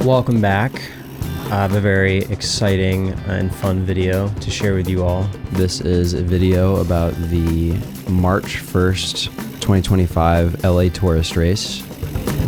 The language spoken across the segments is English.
Welcome back. I have a very exciting and fun video to share with you all. This is a video about the March 1st, 2025 LA Tourist Race.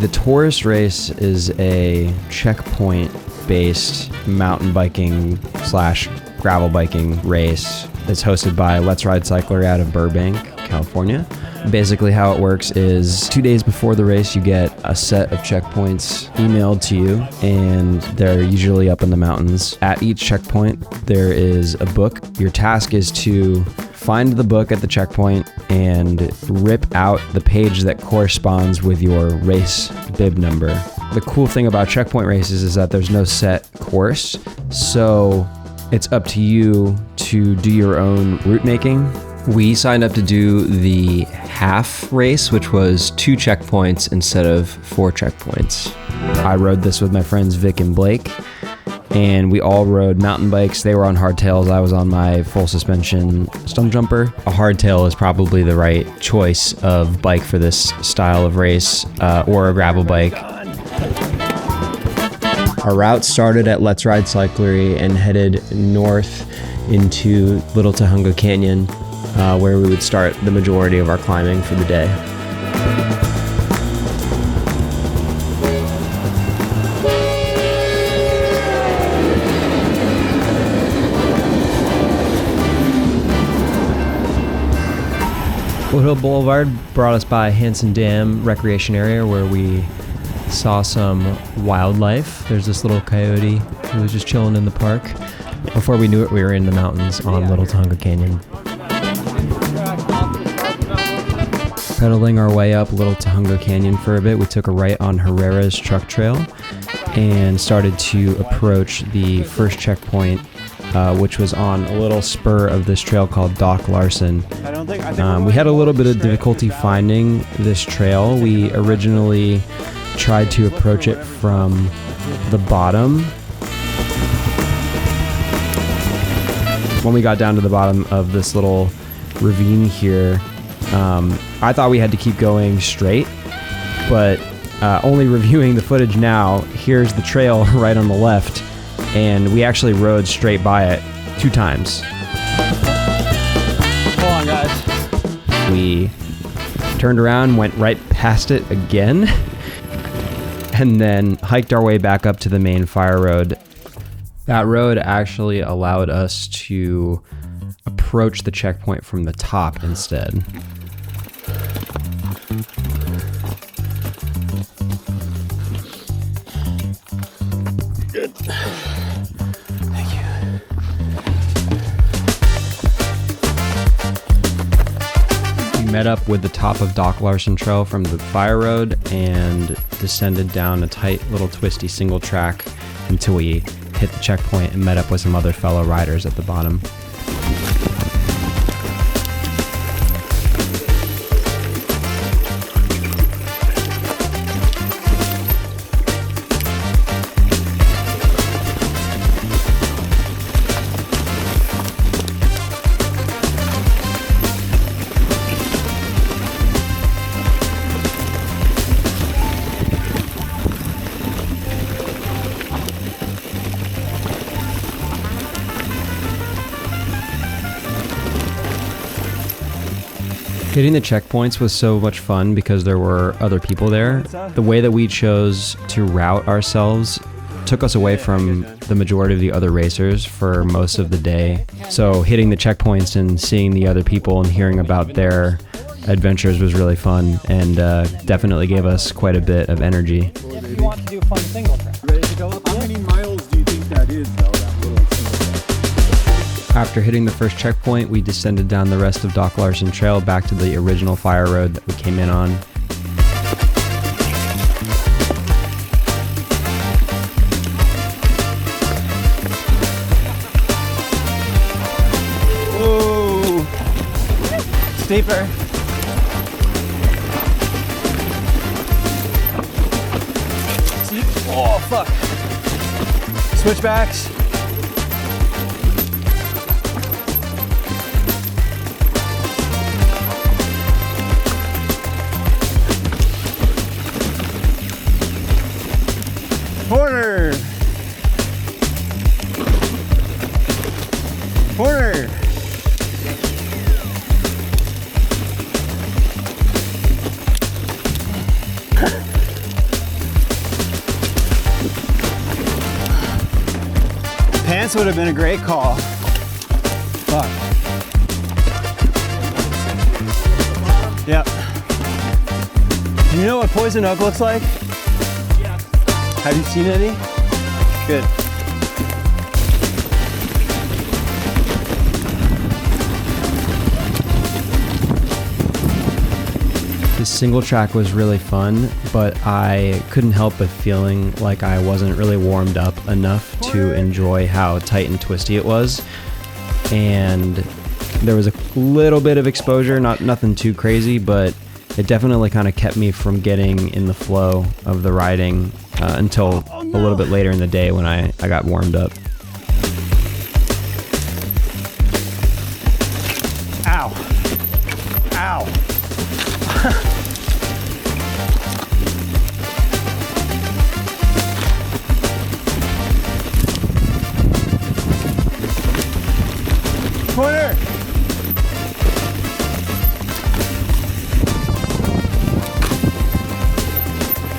The Tourist Race is a checkpoint-based mountain biking / gravel biking race that's hosted by Let's Ride Cyclery out of Burbank, California. Basically how it works is 2 days before the race, you get a set of checkpoints emailed to you, and they're usually up in the mountains. At each checkpoint, there is a book. Your task is to find the book at the checkpoint and rip out the page that corresponds with your race bib number. The cool thing about checkpoint races is that there's no set course, so it's up to you to do your own route making. We signed up to do the half race, which was 2 checkpoints instead of 4 checkpoints. I rode this with my friends Vic and Blake, and we all rode mountain bikes. They were on hardtails. I was on my full suspension Stumpjumper. A hardtail is probably the right choice of bike for this style of race, or a gravel bike. Our route started at Let's Ride Cyclery and headed north into Little Tujunga Canyon, where we would start the majority of our climbing for the day. Foothill Boulevard brought us by Hanson Dam Recreation Area, where we saw some wildlife. There's this little coyote who was just chilling in the park. Before we knew it, we were in the mountains on Little Tujunga Canyon. Pedaling our way up Little Tujunga Canyon for a bit, we took a right on Herrera's Truck Trail and started to approach the first checkpoint, which was on a little spur of this trail called Doc Larson. We had a little bit of difficulty finding this trail. We originally tried to approach it from the bottom. When we got down to the bottom of this little ravine here, I thought we had to keep going straight, but only reviewing the footage now, here's the trail right on the left, and we actually rode straight by it 2 times. Hold on, guys. We turned around, went right past it again, and then hiked our way back up to the main fire road. That road actually allowed us to approach the checkpoint from the top instead. Good. Thank you. We met up with the top of Doc Larson Trail from the fire road and descended down a tight little twisty single track until we hit the checkpoint and met up with some other fellow riders at the bottom. Hitting the checkpoints was so much fun because there were other people there. The way that we chose to route ourselves took us away from the majority of the other racers for most of the day. So hitting the checkpoints and seeing the other people and hearing about their adventures was really fun, and definitely gave us quite a bit of energy. If you want to do a fun single track. Ready to go up? How many miles do you think that is, though, that little single track? After hitting the first checkpoint, we descended down the rest of Doc Larson Trail back to the original fire road that we came in on. Whoa! Steeper. Oh, fuck. Switchbacks. Corners. Lance would have been a great call. Fuck. Yep. Do you know what Poison Oak looks like? Yeah. Have you seen any? Good. This single track was really fun, but I couldn't help but feeling like I wasn't really warmed up enough to enjoy how tight and twisty it was. And there was a little bit of exposure, nothing too crazy, but it definitely kind of kept me from getting in the flow of the riding until a little bit later in the day when I got warmed up. Ow. Ow. Corner.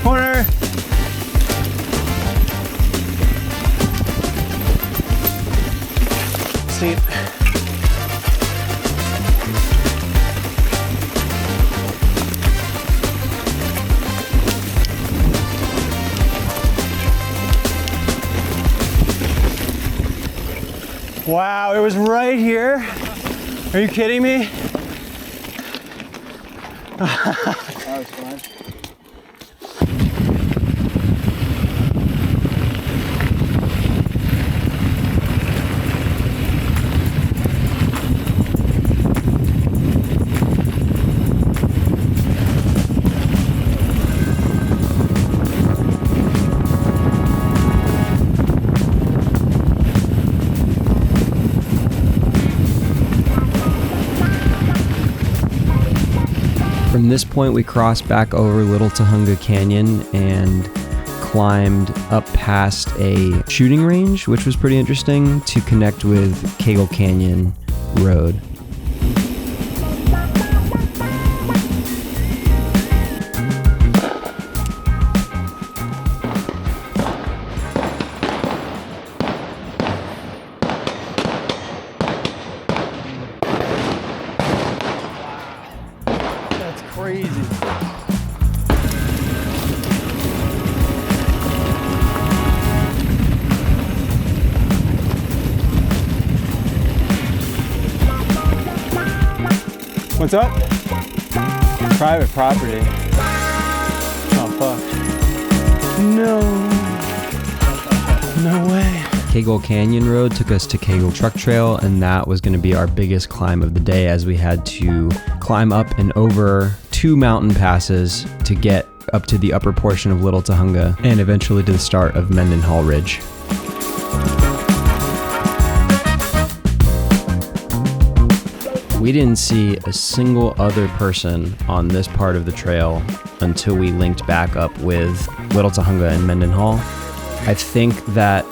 Corner. Steep. Wow, it was right here. Are you kidding me? That was fun. From this point, we crossed back over Little Tahunga Canyon and climbed up past a shooting range, which was pretty interesting, to connect with Cagle Canyon Road. That's crazy. What's up? Private property. Oh fuck. No. No way. Cagle Canyon Road took us to Cagle Truck Trail, and that was going to be our biggest climb of the day, as we had to climb up and over 2 mountain passes to get up to the upper portion of Little Tahunga and eventually to the start of Mendenhall Ridge. We didn't see a single other person on this part of the trail until we linked back up with Little Tahunga and Mendenhall. I think that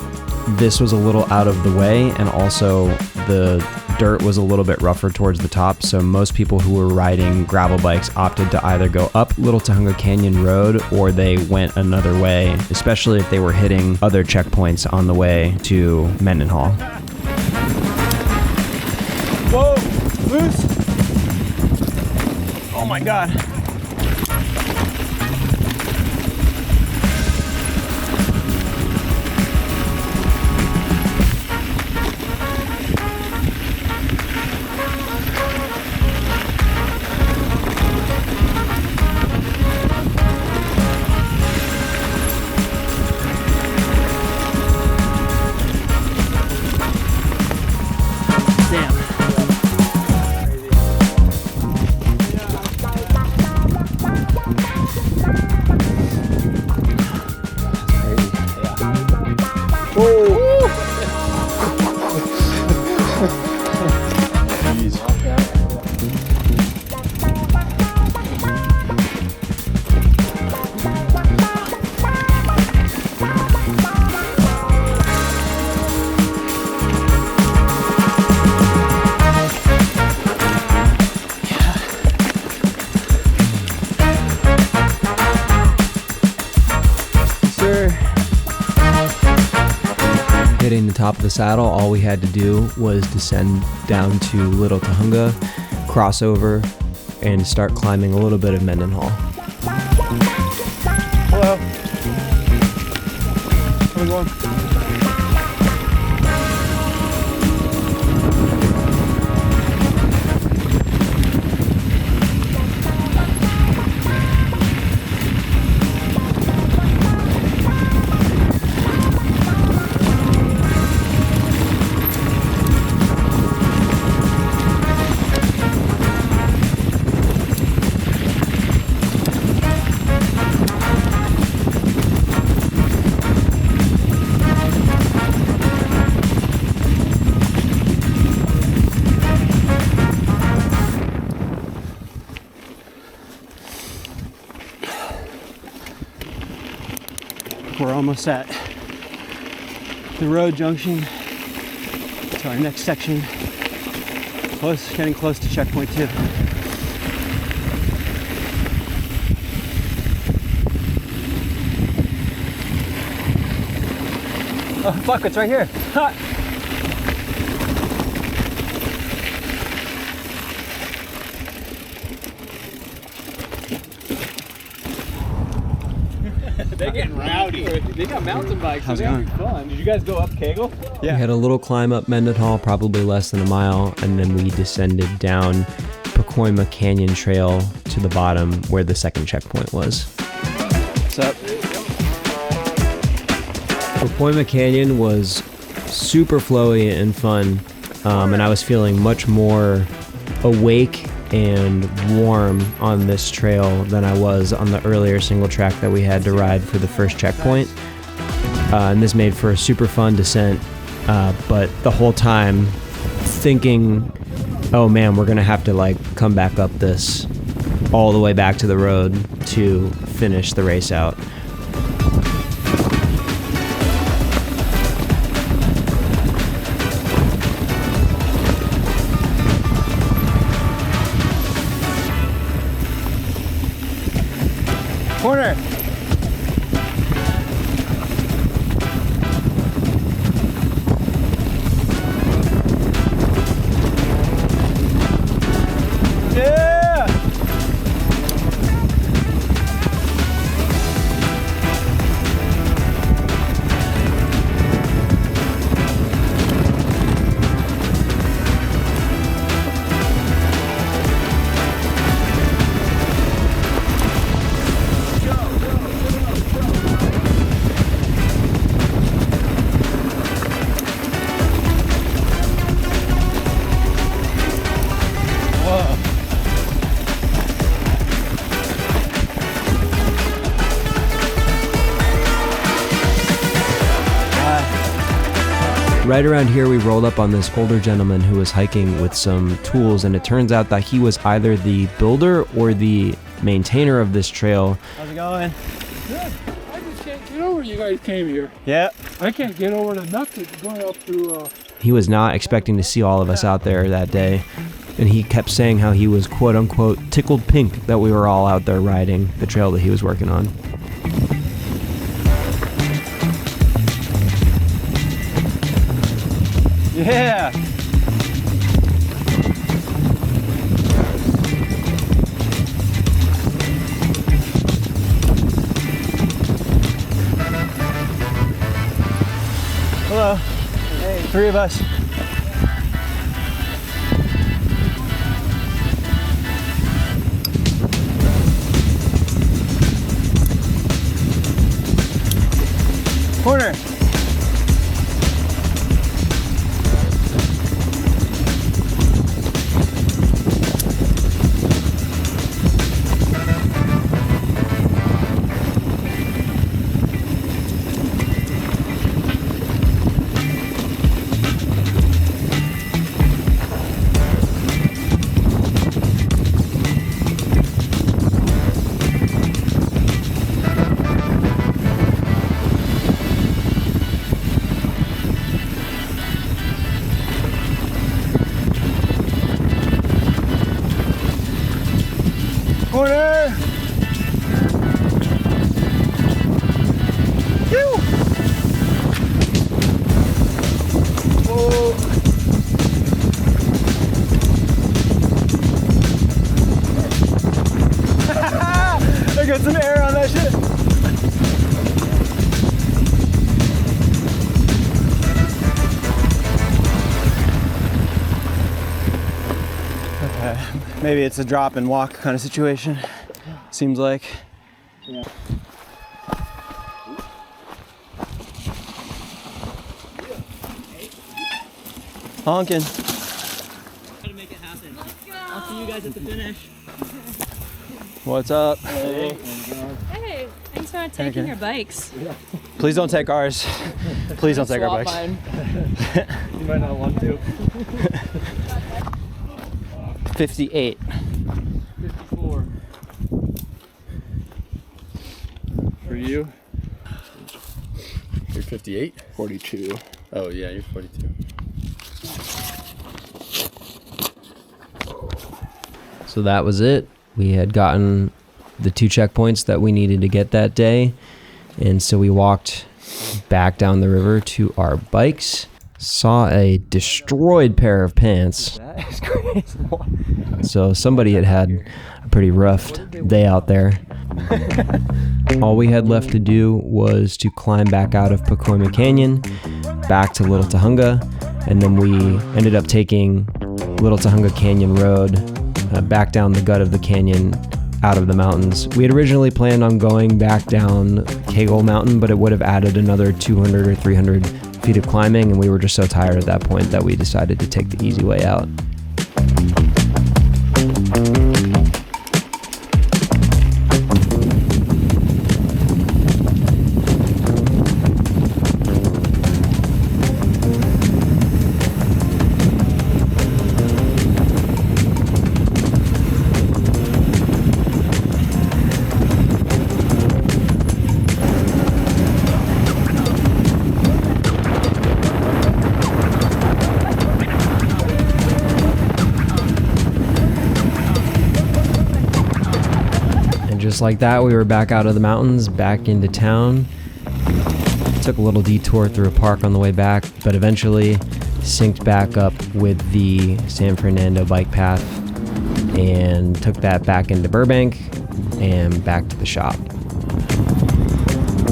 this was a little out of the way, and also the dirt was a little bit rougher towards the top, so most people who were riding gravel bikes opted to either go up Little Tahunga Canyon Road or they went another way, especially if they were hitting other checkpoints on the way to Mendenhall. Whoa, loose. Oh my God. Damn. hitting the top of the saddle, all we had to do was descend down to Little Kahunga, cross over, and start climbing a little bit of Mendenhall. Hello. How's it going? We're almost at the road junction to our next section. Getting close to checkpoint 2. Oh fuck, it's right here. Ha! They're getting rowdy. They got mountain bikes. How's so it they're having fun. Did you guys go up Kegel? We had a little climb up Mendenhall, probably less than a mile, and then we descended down Pacoima Canyon Trail to the bottom where the second checkpoint was. What's up? Pacoima Canyon was super flowy and fun, and I was feeling much more awake and warm on this trail than I was on the earlier single track that we had to ride for the first checkpoint. And this made for a super fun descent, but the whole time thinking, oh man, we're gonna have to like come back up this all the way back to the road to finish the race out. Corner. Yeah. Right around here, we rolled up on this older gentleman who was hiking with some tools, and it turns out that he was either the builder or the maintainer of this trail. How's it going? Good. I just can't get over you guys came here. Yeah. I can't get over the nothing going up through. He was not expecting to see all of us out there that day, and he kept saying how he was quote unquote tickled pink that we were all out there riding the trail that he was working on. Yeah. Hello. Hey. 3 of us. Corner. Corner! Woo! I got some air on that shit. Maybe it's a drop and walk kind of situation. Seems like. Yeah. Honking. Try to make it happen. I'll see you guys at the finish. What's up? Hey, thanks for taking your bikes. Please don't take ours. Please don't take our bikes. You might not want to. 58. 54. For you? You're 58? 42. Oh yeah, you're 42. So that was it. We had gotten the 2 checkpoints that we needed to get that day. And so we walked back down the river to our bikes. Saw a destroyed pair of pants. That is crazy. So somebody had a pretty rough day out there. All we had left to do was to climb back out of Pacoima Canyon, back to Little Tahunga, and then we ended up taking Little Tahunga Canyon Road back down the gut of the canyon out of the mountains. We had originally planned on going back down Kegel Mountain, but it would have added another 200 or 300 feet of climbing, and we were just so tired at that point that we decided to take the easy way out. Just like that, we were back out of the mountains, back into town. Took a little detour through a park on the way back, but eventually synced back up with the San Fernando bike path and took that back into Burbank and back to the shop.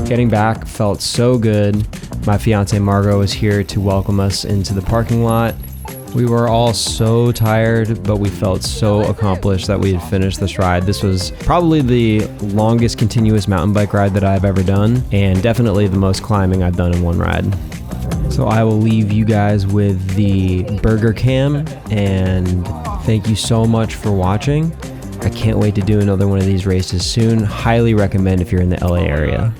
Getting back felt so good. My fiance Margot was here to welcome us into the parking lot. We were all so tired, but we felt so accomplished that we had finished this ride. This was probably the longest continuous mountain bike ride that I've ever done, and definitely the most climbing I've done in one ride. So I will leave you guys with the burger cam, and thank you so much for watching. I can't wait to do another one of these races soon. Highly recommend if you're in the LA area.